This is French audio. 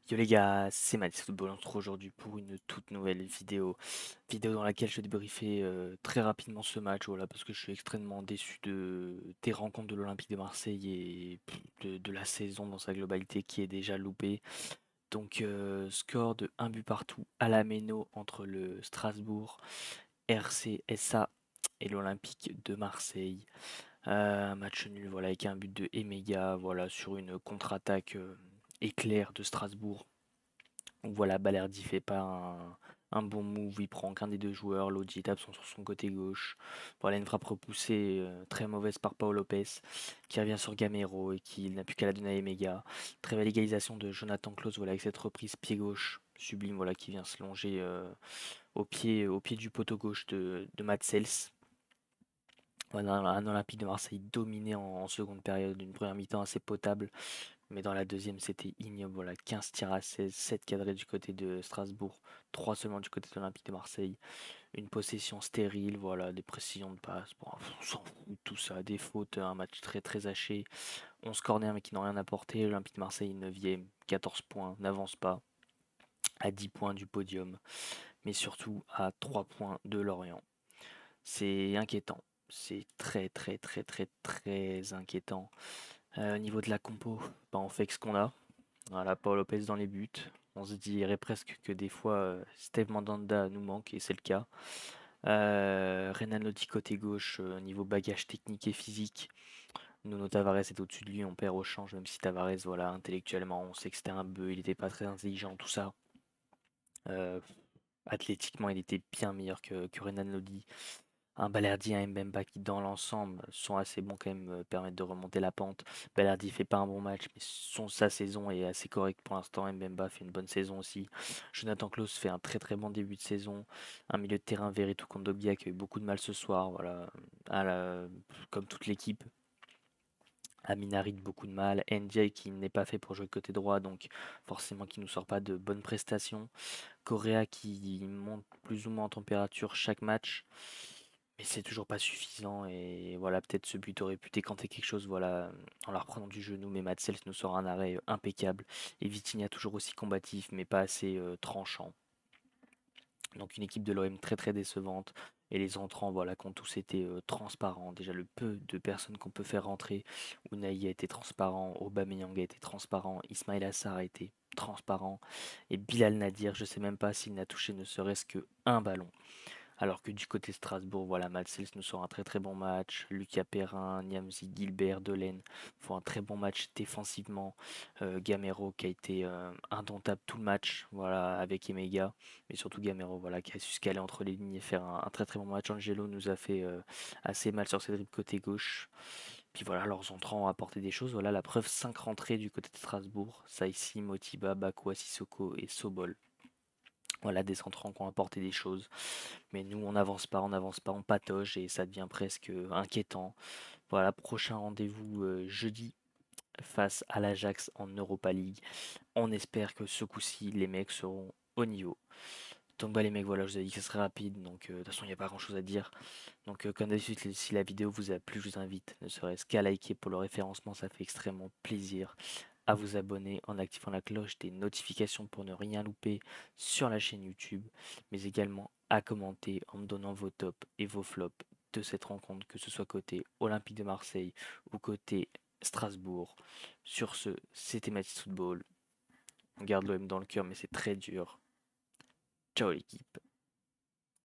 Yo les gars, c'est Mathis Football, on se retrouve aujourd'hui pour une toute nouvelle vidéo dans laquelle je vais débriefer très rapidement ce match, voilà, parce que je suis extrêmement déçu des rencontres de l'Olympique de Marseille et de la saison dans sa globalité qui est déjà loupée. Donc score de un but partout à la méno entre le Strasbourg, RC SA et l'Olympique de Marseille. Un match nul, voilà, avec un but de Emega, voilà, sur une contre-attaque éclair de Strasbourg. Donc voilà, Balerdi fait pas un bon move, il prend qu'un des deux joueurs, Lodji tape sur son côté gauche. Voilà, une frappe repoussée très mauvaise par Paul Lopez qui revient sur Gamero et qui n'a plus qu'à la donner à Emega. Très belle égalisation de Jonathan Klaus, voilà, avec cette reprise pied gauche sublime, voilà, qui vient se longer au pied du poteau gauche de Matt Sels. Voilà, un Olympique de Marseille dominé en seconde période, une première mi-temps assez potable. Mais dans la deuxième, c'était ignoble. Voilà, 15 tirs à 16, 7 cadrés du côté de Strasbourg, 3 seulement du côté de l'Olympique de Marseille. Une possession stérile, voilà, des précisions de passe. Bon, on s'en fout, tout ça, des fautes, un match très très haché. 11 corners mais qui n'ont rien apporté. L'Olympique de Marseille, 9e, 14 points, n'avance pas. À 10 points du podium, mais surtout à 3 points de Lorient. C'est inquiétant. C'est très très très très très inquiétant. Au niveau de la compo, bah, on fait ce qu'on a. Voilà, Paul Lopez dans les buts. On se dirait presque que des fois, Steve Mandanda nous manque, et c'est le cas. Renan Lodi côté gauche, niveau bagage technique et physique. Nuno Tavares est au-dessus de lui, on perd au change, même si Tavares, voilà, intellectuellement, on sait que c'était un bœuf, il n'était pas très intelligent, tout ça. Euh, Athlétiquement, il était bien meilleur que Renan Lodi. Un Balerdi, un Mbemba qui, dans l'ensemble, sont assez bons quand même, permettent de remonter la pente. Balerdi fait pas un bon match, mais sa saison est assez correcte pour l'instant. Mbemba fait une bonne saison aussi. Jonathan Klaus fait un très très bon début de saison. Un milieu de terrain, Veretout Kondogbia qui a eu beaucoup de mal ce soir, voilà, comme toute l'équipe. Aminarit beaucoup de mal. NJ qui n'est pas fait pour jouer côté droit, donc forcément qui nous sort pas de bonnes prestations. Correa qui monte plus ou moins en température chaque match. Mais c'est toujours pas suffisant et voilà, peut-être ce but aurait pu décanter quelque chose, voilà, en la reprenant du genou, mais Matsels nous sort un arrêt impeccable. Et Vitinha toujours aussi combatif, mais pas assez tranchant. Donc une équipe de l'OM très très décevante. Et les entrants, voilà, qui ont tous été transparents. Déjà le peu de personnes qu'on peut faire rentrer. Unai a été transparent, Aubameyang a été transparent, Ismail Assar a été transparent. Et Bilal Nadir, je sais même pas s'il n'a touché ne serait-ce que un ballon. Alors que du côté Strasbourg, voilà, Matsels nous sort un très très bon match. Lucas Perrin, Niamzi, Gilbert, Delaine font un très bon match défensivement. Gamero qui a été indomptable tout le match, voilà, avec Emega. Mais surtout Gamero, voilà, qui a su se caler entre les lignes et faire un très très bon match. Angelo nous a fait assez mal sur ses dribbles côté gauche. Puis voilà, leurs entrants ont apporté des choses. Voilà la preuve, 5 rentrées du côté de Strasbourg. Saïsi, Motiba, Bakwa, Sissoko et Sobol. Voilà, des entrants qui ont apporté des choses. Mais nous, on n'avance pas, on patauge et ça devient presque inquiétant. Voilà, prochain rendez-vous jeudi face à l'Ajax en Europa League. On espère que ce coup-ci, les mecs seront au niveau. Donc bah les mecs, voilà, je vous ai dit que ce serait rapide, donc de toute façon, il n'y a pas grand-chose à dire. Donc comme d'habitude, si la vidéo vous a plu, je vous invite, ne serait-ce qu'à liker pour le référencement, ça fait extrêmement plaisir. À vous abonner en activant la cloche des notifications pour ne rien louper sur la chaîne YouTube, mais également à commenter en me donnant vos tops et vos flops de cette rencontre, que ce soit côté Olympique de Marseille ou côté Strasbourg. Sur ce, c'était Mathis Football. On garde l'OM dans le cœur, mais c'est très dur. Ciao l'équipe.